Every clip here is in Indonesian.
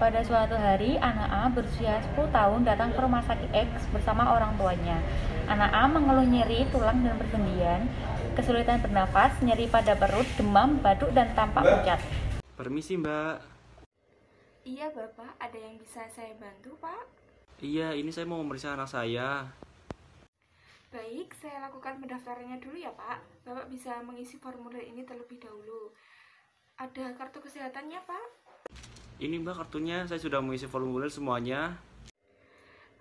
Pada suatu hari, anak A berusia 10 tahun datang ke rumah sakit X bersama orang tuanya. Anak A mengeluh nyeri tulang dan persendian, kesulitan bernafas, nyeri pada perut, demam, batuk, dan tampak pucat. Permisi, Mbak. Iya, Bapak. Ada yang bisa saya bantu, Pak? Iya, ini saya mau memeriksa anak saya. Baik, saya lakukan pendaftarannya dulu ya, Pak. Bapak bisa mengisi formulir ini terlebih dahulu. Ada kartu kesehatannya, Pak? Ini, Mbak, kartunya. Saya sudah mengisi formulir semuanya.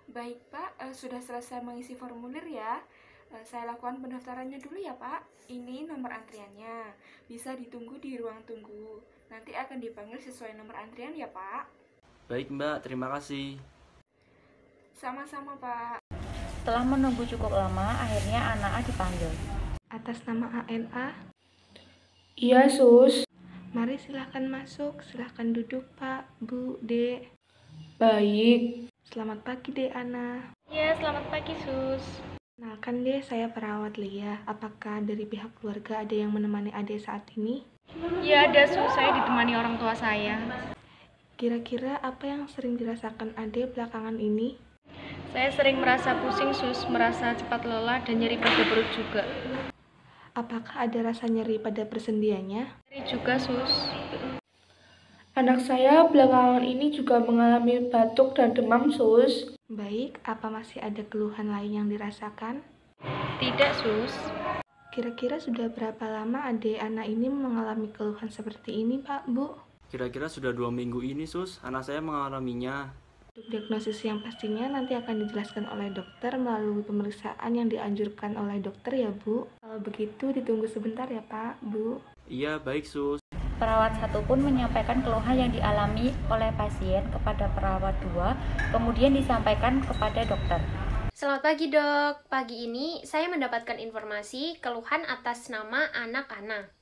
Baik, Pak. Sudah selesai mengisi formulir ya. Saya lakukan pendaftarannya dulu ya, Pak. Ini nomor antriannya. Bisa ditunggu di ruang tunggu. Nanti akan dipanggil sesuai nomor antrian ya, Pak. Baik, Mbak. Terima kasih. Sama-sama, Pak. Setelah menunggu cukup lama, akhirnya anak A dipanggil. Atas nama ANA, Iya, Sus. mari silahkan masuk. Silahkan duduk, Pak, Bu, Dek. Baik. Selamat pagi, Dek Ana. Iya, selamat pagi, Sus. Kenalkan deh, saya perawat Lia. Apakah dari pihak keluarga ada yang menemani adik saat ini? Iya, ada, Sus. Saya ditemani orang tua saya. Kira-kira apa yang sering dirasakan adik belakangan ini? Saya sering merasa pusing, Sus, merasa cepat lelah dan nyeri pada perut juga. Apakah ada rasa nyeri pada persendiannya? Nyeri juga, Sus. Anak saya belakangan ini juga mengalami batuk dan demam, Sus. Baik, apa masih ada keluhan lain yang dirasakan? Tidak, Sus. Kira-kira sudah berapa lama adik anak ini mengalami keluhan seperti ini, Pak, Bu? Kira-kira sudah 2 minggu ini, Sus. Anak saya mengalaminya. Untuk diagnosis yang pastinya nanti akan dijelaskan oleh dokter melalui pemeriksaan yang dianjurkan oleh dokter ya, Bu. Kalau begitu ditunggu sebentar ya, Pak, Bu. Iya, baik, Sus. Perawat 1 pun menyampaikan keluhan yang dialami oleh pasien kepada perawat 2, kemudian disampaikan kepada dokter. Selamat pagi, Dok. Pagi ini saya mendapatkan informasi keluhan atas nama anak Ana.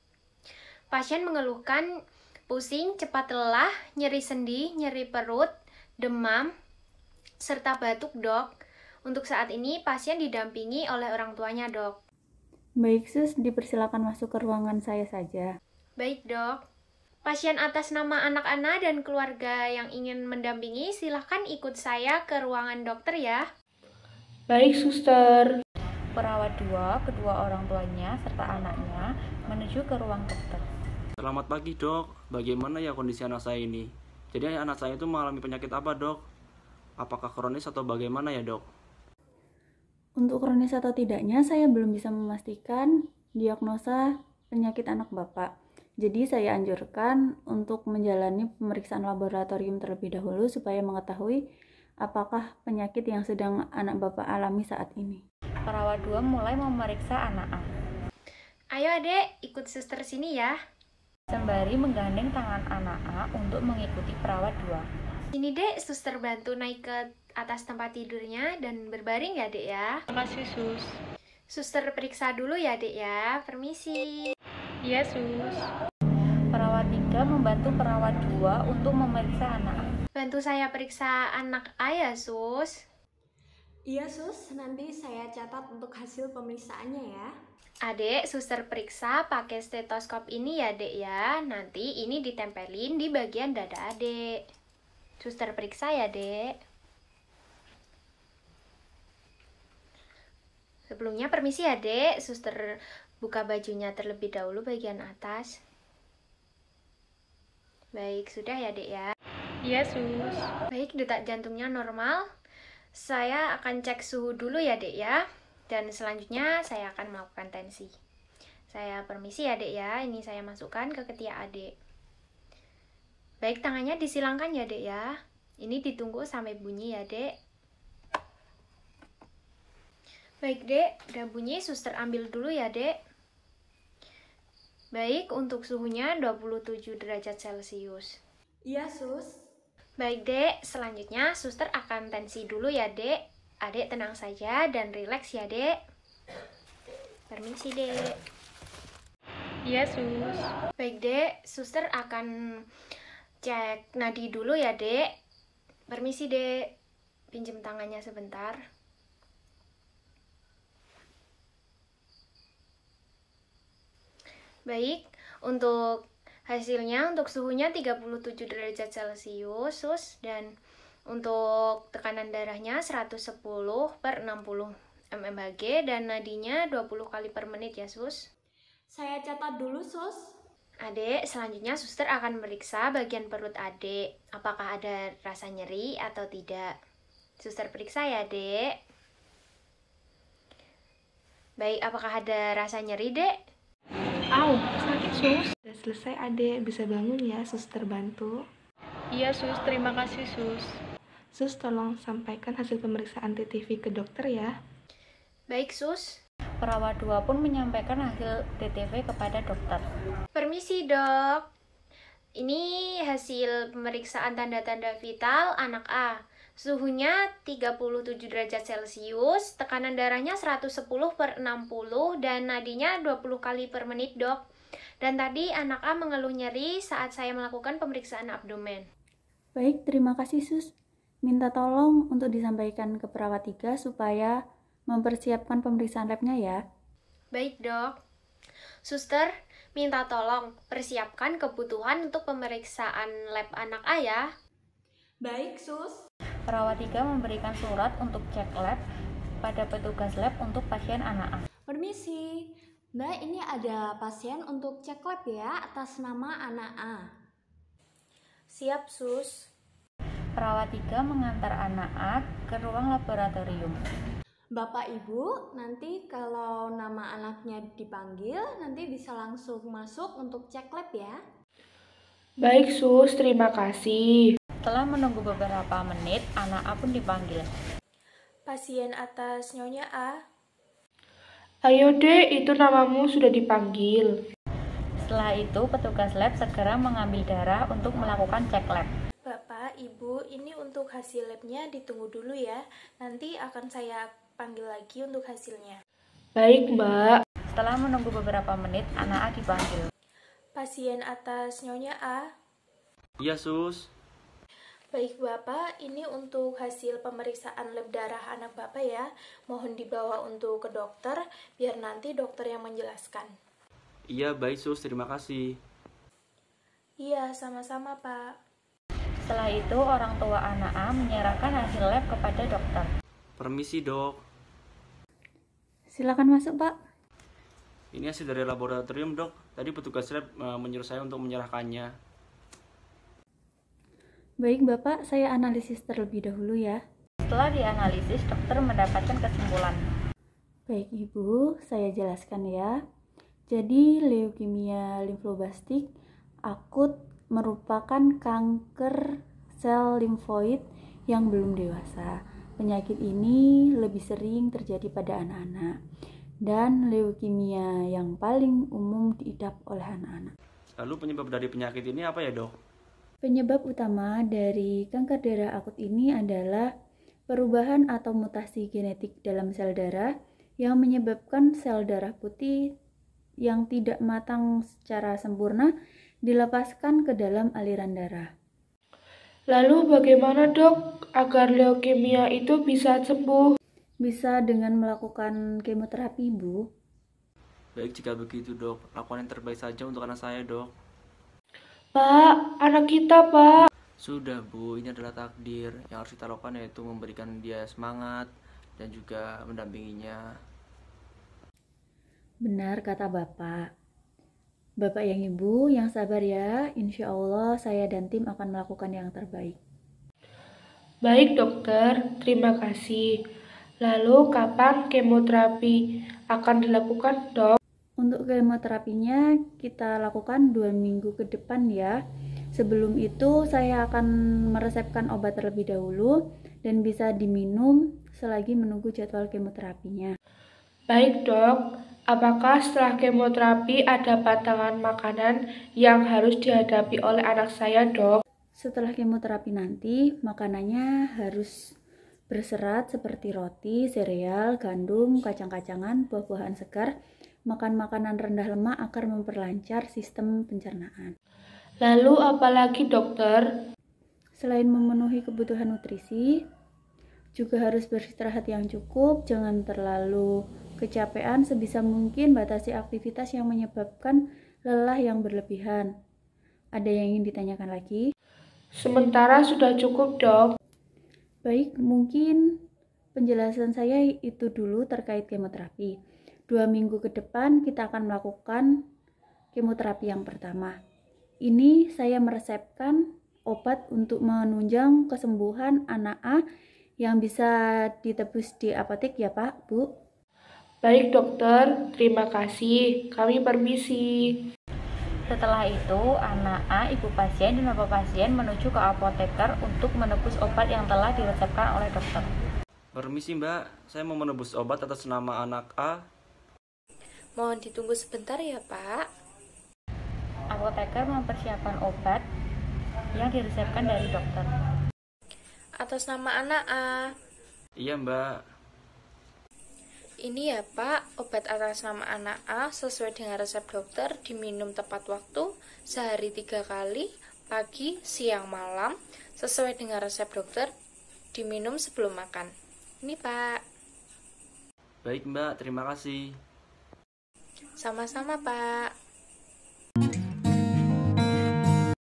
Pasien mengeluhkan pusing, cepat lelah, nyeri sendi, nyeri perut, demam, serta batuk, Dok. Untuk saat ini pasien didampingi oleh orang tuanya, Dok. Baik, Sus, dipersilakan masuk ke ruangan saya saja. Baik, Dok. Pasien atas nama anak Ana dan keluarga yang ingin mendampingi, silahkan ikut saya ke ruangan dokter ya. Baik, Suster. Perawat 2, kedua orang tuanya, serta anaknya menuju ke ruang dokter. Selamat pagi, Dok. Bagaimana ya kondisi anak saya ini? Jadi anak saya itu mengalami penyakit apa, Dok? Apakah kronis atau bagaimana ya, Dok? Untuk kronis atau tidaknya, saya belum bisa memastikan diagnosa penyakit anak Bapak. Jadi saya anjurkan untuk menjalani pemeriksaan laboratorium terlebih dahulu supaya mengetahui apakah penyakit yang sedang anak Bapak alami saat ini. Perawat 2 mulai memeriksa anak A. Ayo, Adek, ikut suster sini ya. Sembari menggandeng tangan anak A untuk mengikuti perawat 2. Sini, Dek, suster bantu naik ke atas tempat tidurnya dan berbaring ya, Dek ya. Terima kasih, Sus. Suster periksa dulu ya, Dek ya. Permisi. Iya, Sus. Perawat 3 membantu perawat 2 untuk memeriksa anak A. Bantu saya periksa anak A ya, Sus. Iya, Sus. Nanti saya catat untuk hasil pemeriksaannya ya. Adek, suster periksa pakai stetoskop ini ya, Dek ya. Nanti ini ditempelin di bagian dada Adek. Suster periksa ya, Dek. Sebelumnya permisi ya, Dek. Suster buka bajunya terlebih dahulu bagian atas. Baik, sudah ya, Dek ya. Iya, Sus. Baik, detak jantungnya normal. Saya akan cek suhu dulu ya, Dek ya. Dan selanjutnya saya akan melakukan tensi. Saya permisi ya, Dek ya. Ini saya masukkan ke ketiak Adek. Baik, tangannya disilangkan ya, Dek ya. Ini ditunggu sampai bunyi ya, Dek. Baik, Dek. Udah bunyi, suster ambil dulu ya, Dek. Baik, untuk suhunya 27 derajat Celcius. Iya, Sus. Baik, Dek. Selanjutnya suster akan tensi dulu ya, Dek. Adek tenang saja dan rileks ya, Dek. Permisi, Dek. Iya, Sus. Baik, Dek. Suster akan cek nadi dulu ya, Dek. Permisi, Dek. Pinjem tangannya sebentar. Baik, untuk Hasilnya untuk suhunya 37 derajat Celcius, Sus, dan untuk tekanan darahnya 110/60 mmHg dan nadinya 20 kali per menit ya, Sus. Saya catat dulu, Sus. Adek, selanjutnya suster akan meriksa bagian perut adek. Apakah ada rasa nyeri atau tidak? Suster periksa ya, Dek. Baik, apakah ada rasa nyeri, Dek? Au, sakit sus. Udah selesai adek, bisa bangun ya, suster bantu. Iya sus, terima kasih sus. Sus, tolong sampaikan hasil pemeriksaan TTV ke dokter ya. Baik, Sus. Perawat 2 pun menyampaikan hasil TTV kepada dokter. Permisi, Dok. Ini hasil pemeriksaan tanda-tanda vital anak A. Suhunya 37 derajat Celcius, tekanan darahnya 110/60 dan nadinya 20 kali per menit, Dok. Dan tadi anak A mengeluh nyeri saat saya melakukan pemeriksaan abdomen. Baik, terima kasih Sus. Minta tolong untuk disampaikan ke perawat 3 supaya mempersiapkan pemeriksaan labnya ya. Baik, Dok. Suster, minta tolong persiapkan kebutuhan untuk pemeriksaan lab anak A ya. Baik, Sus. Perawat 3 memberikan surat untuk cek lab pada petugas lab untuk pasien anak A. Permisi. Mbak, ini ada pasien untuk cek lab ya atas nama anak A. Siap, Sus. Perawat 3 mengantar anak A ke ruang laboratorium. Bapak Ibu, nanti kalau nama anaknya dipanggil, nanti bisa langsung masuk untuk cek lab ya. Baik, Sus. Terima kasih. Setelah menunggu beberapa menit, anak A pun dipanggil. Pasien atas Nyonya A. Ayo, Dek, itu namamu sudah dipanggil. Setelah itu, petugas lab segera mengambil darah untuk melakukan cek lab. Bapak, Ibu, ini untuk hasil labnya ditunggu dulu ya. Nanti akan saya panggil lagi untuk hasilnya. Baik, Mbak. Setelah menunggu beberapa menit, anak A dipanggil. Pasien atas Nyonya A. Iya, Sus. Baik, Bapak, ini untuk hasil pemeriksaan lab darah anak Bapak ya. Mohon dibawa untuk ke dokter, biar nanti dokter yang menjelaskan. Iya, baik, Sus. Terima kasih. Iya, sama-sama, Pak. Setelah itu, orang tua anak A menyerahkan hasil lab kepada dokter. Permisi, Dok. Silakan masuk, Pak. Ini hasil dari laboratorium, Dok. Tadi petugas lab menyuruh saya untuk menyerahkannya. Baik, Bapak, saya analisis terlebih dahulu ya. Setelah dianalisis, dokter mendapatkan kesimpulan. Baik, Ibu, saya jelaskan ya. Jadi, leukemia limfoblastik akut merupakan kanker sel limfoid yang belum dewasa. Penyakit ini lebih sering terjadi pada anak-anak, dan leukemia yang paling umum diidap oleh anak-anak. Lalu penyebab dari penyakit ini apa ya, Dok? Penyebab utama dari kanker darah akut ini adalah perubahan atau mutasi genetik dalam sel darah yang menyebabkan sel darah putih yang tidak matang secara sempurna dilepaskan ke dalam aliran darah. Lalu bagaimana, Dok, agar leukemia itu bisa sembuh? Bisa dengan melakukan kemoterapi, Bu. Baik, jika begitu, Dok. Lakukan yang terbaik saja untuk anak saya, Dok. Pak, anak kita, Pak. Sudah, Bu. Ini adalah takdir. Yang harus kita lakukan yaitu memberikan dia semangat dan juga mendampinginya. Benar kata Bapak. Bapak yang Ibu yang sabar ya. Insya Allah saya dan tim akan melakukan yang terbaik. Baik, dokter. Terima kasih. Lalu kapan kemoterapi akan dilakukan, Dok? Untuk kemoterapinya kita lakukan 2 minggu ke depan ya. Sebelum itu saya akan meresepkan obat terlebih dahulu dan bisa diminum selagi menunggu jadwal kemoterapinya. Baik, Dok. Apakah setelah kemoterapi ada pantangan makanan yang harus dihadapi oleh anak saya, Dok? Setelah kemoterapi nanti, makanannya harus berserat seperti roti, sereal, gandum, kacang-kacangan, buah-buahan segar. Makan makanan rendah lemak akan memperlancar sistem pencernaan. Lalu apa lagi, dokter? Selain memenuhi kebutuhan nutrisi, juga harus beristirahat yang cukup, jangan terlalu kecapean, sebisa mungkin batasi aktivitas yang menyebabkan lelah yang berlebihan. Ada yang ingin ditanyakan lagi? Sementara sudah cukup, Dok. Baik, mungkin penjelasan saya itu dulu terkait kemoterapi. 2 minggu ke depan kita akan melakukan kemoterapi yang pertama. Ini saya meresepkan obat untuk menunjang kesembuhan anak A yang bisa ditebus di apotek ya Pak, Bu. Baik, dokter. Terima kasih. Kami permisi. Setelah itu, anak A, ibu pasien, dan bapak pasien menuju ke apoteker untuk menebus obat yang telah diresepkan oleh dokter. Permisi Mbak, saya mau menebus obat atas nama anak A. Mohon ditunggu sebentar ya Pak. Apoteker mempersiapkan obat yang diresepkan dari dokter. Atas nama anak A. Iya Mbak. Ini ya Pak, obat atas nama anak A sesuai dengan resep dokter diminum tepat waktu sehari 3 kali, pagi, siang, malam, sesuai dengan resep dokter diminum sebelum makan. Ini Pak. Baik Mbak, terima kasih. Sama-sama Pak.